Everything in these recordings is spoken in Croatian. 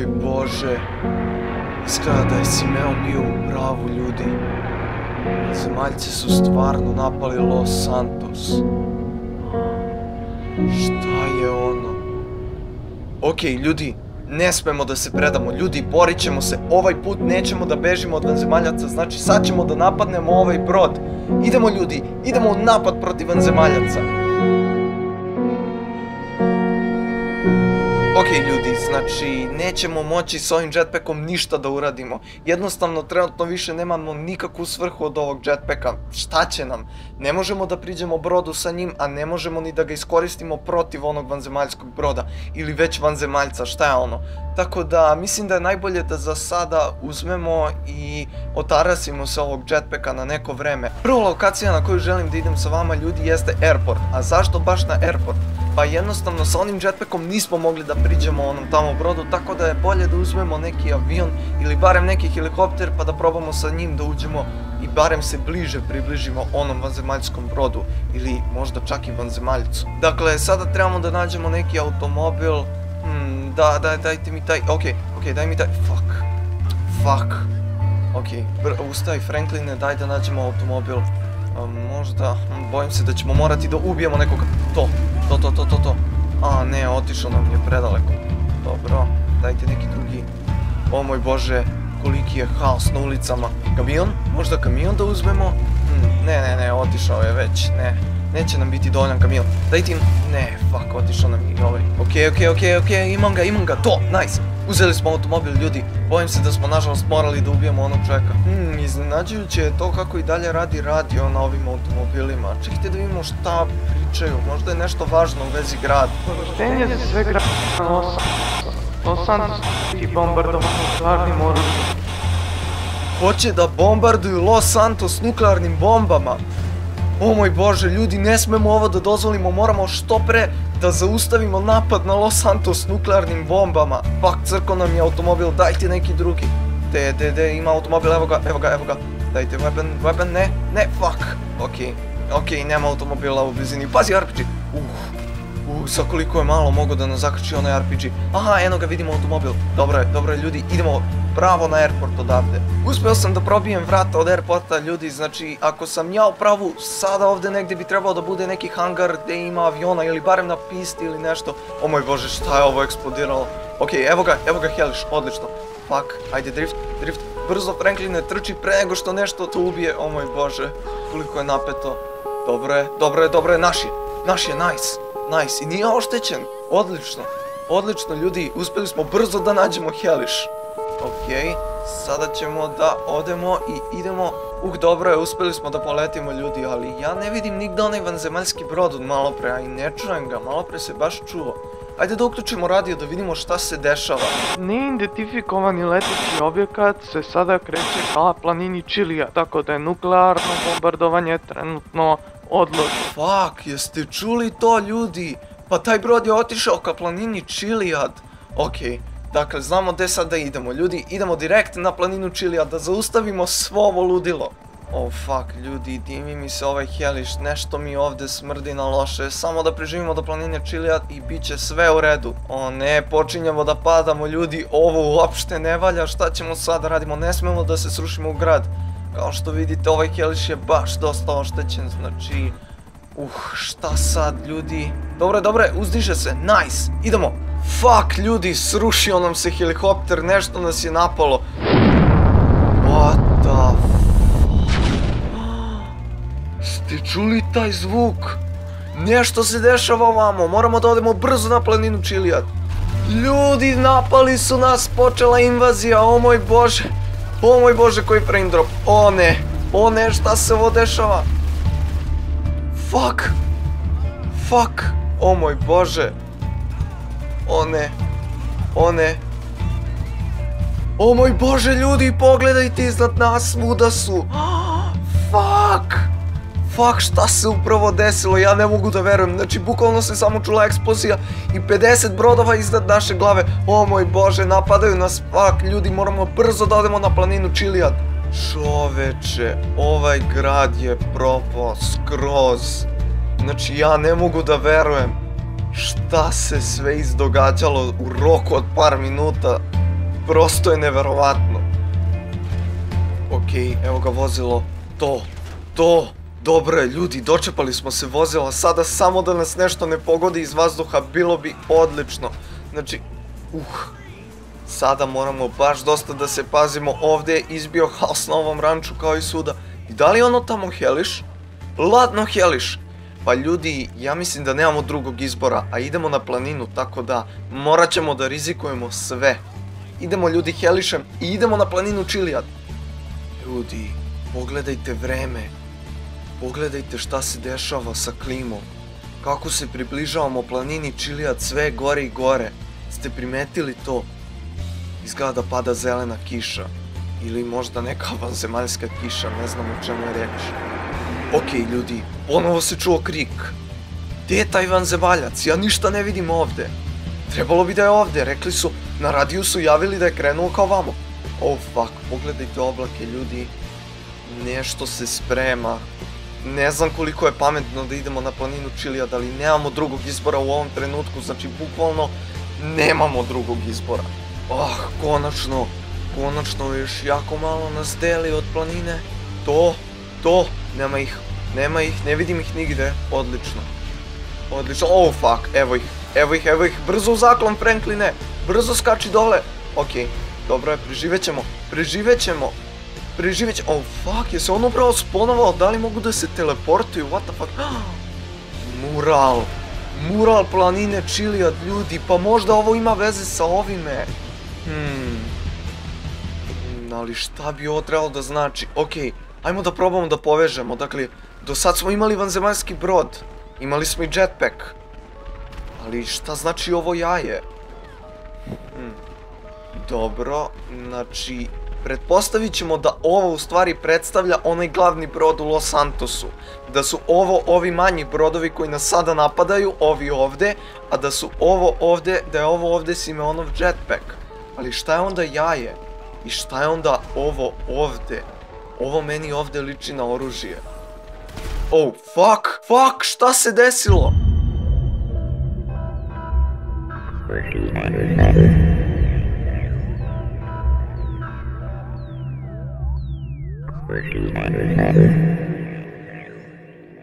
moj Bože. Izgleda da je Simeon bio u pravu, ljudi. Zemaljci su stvarno napali Los Santos. Šta je ono? Okej, ljudi, ne smemo da se predamo. Ljudi, borit ćemo se. Ovaj put nećemo da bežimo od vanzemaljaca. Znači, sad ćemo da napadnemo ovaj brod. Idemo, ljudi, idemo u napad protiv vanzemaljaca. Okej, ljudi, znači, nećemo moći s ovim jetpackom ništa da uradimo. Jednostavno, trenutno više nemamo nikakvu svrhu od ovog jetpacka. Šta će nam? Ne možemo da priđemo brodu sa njim, a ne možemo ni da ga iskoristimo protiv onog vanzemaljskog broda. Ili već vanzemaljca, šta je ono? Tako da, mislim da je najbolje da za sada uzmemo i otarasimo se ovog jetpacka na neko vreme. Prva lokacija na koju želim da idem sa vama, ljudi, jeste airport. A zašto baš na airport? Pa jednostavno sa onim jetpackom nismo mogli da priđemo onom tamo brodu, tako da je bolje da uzmemo neki avion ili barem neki helikopter pa da probamo sa njim da uđemo i barem se bliže približimo onom vanzemaljskom brodu ili možda čak i vanzemaljcu. Dakle, sada trebamo da nađemo neki automobil. Dajte mi taj, okej, daj mi taj, fuck. Okej, ustaj Frankline, daj da nađemo automobil. Možda, bojim se da ćemo morati da ubijemo nekoga. To. A ne, otišao nam je predaleko. Dobro, dajte neki drugi. O moj Bože, koliki je haos na ulicama. Kamion? Možda kamion da uzmemo? Ne, otišao je već, ne. Neće nam biti dovoljan kamion. Dajte im, ne, fuck, otišao nam je ovaj. Okej, imam ga, to, nice. Uzeli smo automobil, ljudi. Bojim se da smo nažalost morali da ubijemo onog čovjeka. Iznenađujuće je to kako i dalje radi radio na ovim automobilima. Čekajte da vidimo šta pričaju. Možda je nešto važno u vezi grada. Poštenje za sve grada Los Santos i bombardovanje nuklearnim oružjem. Hoće da bombarduju Los Santos nuklearnim bombama. O moj Bože, ljudi, ne smemo ovo da dozvolimo, moramo što pre da zaustavimo napad na Los Santos nuklearnim bombama. Fuck, crko nam je automobil, dajte neki drugi. Ima automobil, evo ga. Dajte weapon, ne, fuck. Okej, nema automobila u blizini, pazi RPG. Sa koliko je malo mogo da nas zakrči onaj RPG. Aha, eno ga, vidimo automobil. Dobro je, ljudi, idemo pravo na airport odavde. Uspeo sam da probijem vrata od airporta, ljudi, znači ako sam ja u pravu, sada ovdje negdje bi trebao da bude neki hangar gdje ima aviona ili barem na pisti ili nešto. O moj Bože, šta je ovo eksplodiralo? Okej, evo ga Heliš, odlično. Fuck, ajde drift, brzo Frankline, trči pre nego što nešto to ubije. O moj Bože, koliko je napeto. Dobro je, naš je, nice, i nije oštećen, odlično ljudi, uspjeli smo brzo da nađemo Heliš. Okej, sada ćemo da odemo i idemo. Dobro je, uspjeli smo da poletimo, ljudi, ali ja ne vidim nigde onaj vanzemaljski brod od malo pre, a i ne čujem ga, malo pre se baš čuo. Ajde da uključimo radio da vidimo šta se dešava. Neidentifikovani leteći objekat se sada kreće ka planini Čilija, tako da je nuklearno bombardovanje trenutno odloženo. Fuck, jeste čuli to, ljudi? Pa taj brod je otišao ka planini Čilijad. Okej. Dakle, znamo gdje sad da idemo, ljudi, idemo direkt na planinu Čilija da zaustavimo svo ovo ludilo. Oh fuck, ljudi, dimi mi se ovaj Heliš, nešto mi ovdje smrdi na loše, samo da preživimo do planine Čilija i bit će sve u redu. O ne, počinjemo da padamo, ljudi, ovo uopšte ne valja, šta ćemo sad da radimo, ne smemo da se srušimo u grad. Kao što vidite, ovaj Heliš je baš dosta oštećen, znači... šta sad, ljudi? Dobro je, uzdiže se, nice, idemo. Fuck, ljudi, srušio nam se helikopter, nešto nas je napalo. What the fuck? Ste čuli taj zvuk? Nešto se dešava ovamo, moramo da odemo brzo na planinu Čilija. Ljudi, napali su nas, počela invazija, o moj Bože, koji frame drop. O ne, šta se ovo dešava? Fuck, o moj Bože. O ne. O moj Bože, ljudi, pogledajte iznad nas, svuda su. Fuck, šta se upravo desilo, ja ne mogu da verujem. Znači, bukvalno se samo čula eksplozija i 50 brodova iznad naše glave. O moj Bože, napadaju nas, fuck, ljudi, moramo brzo da odemo na planinu Čilijad. Čoveče, ovaj grad je propao skroz. Znači, ja ne mogu da verujem šta se sve izdogađalo u roku od par minuta. Prosto je neverovatno. Okej, evo ga vozilo. To. Dobro je, ljudi, dočepali smo se vozila. Sada samo da nas nešto ne pogodi iz vazduha, bilo bi odlično. Znači, sada moramo baš dosta da se pazimo. Ovdje je izbio haos na ovom ranču kao i svuda. I da li je ono tamo heliš? Ladno heliš. Pa ljudi, ja mislim da nemamo drugog izbora, a idemo na planinu, tako da morat ćemo da rizikujemo sve. Idemo ljudi helišem i idemo na planinu Chiliad. Ljudi, pogledajte vreme. Pogledajte šta se dešava sa klimom. Kako se približavamo planini Chiliad, sve gore i gore. Ste primetili to? Izgleda da pada zelena kiša. Ili možda neka vanzemaljska kiša, ne znam o čemu je reč. Okej ljudi, ponovo se čuo krik. Gdje je taj vanzemaljac? Ja ništa ne vidim ovdje. Trebalo bi da je ovdje, rekli su, na radiju su javili da je krenuo kao vamo. Oh fuck, pogledajte oblake ljudi. Nešto se sprema. Ne znam koliko je pametno da idemo na planinu Chiliad, ali nemamo drugog izbora u ovom trenutku, znači bukvalno nemamo drugog izbora. Konačno još jako malo nas deli od planine. Nema ih, ne vidim ih nigde, odlično. Oh fuck, evo ih, brzo u zaklon Frankline, brzo skači dole. Okej, dobro je, preživet ćemo. Oh fuck, je se on upravo sponovao, da li mogu da se teleportuju, what the fuck. Mural planine Chiliad, ljudi, pa možda ovo ima veze sa ovime. Ali šta bi ovo trebalo da znači? Okej, ajmo da probamo da povežemo, dakle, do sad smo imali vanzemaljski brod, imali smo i jetpack. Ali šta znači ovo jaje? Dobro, znači, pretpostavit ćemo da ovo u stvari predstavlja onaj glavni brod u Los Santosu. Da su ovo ovi manji brodovi koji nas sada napadaju, ovi ovde, a da su ovo ovde, da je ovo ovde Simeonov jetpack. Ali šta je onda jaje? I šta je onda ovo ovde? Ovo meni ovde liči na oružje. Oh, fuck, šta se desilo?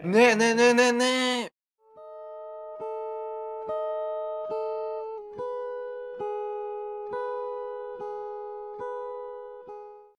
Ne.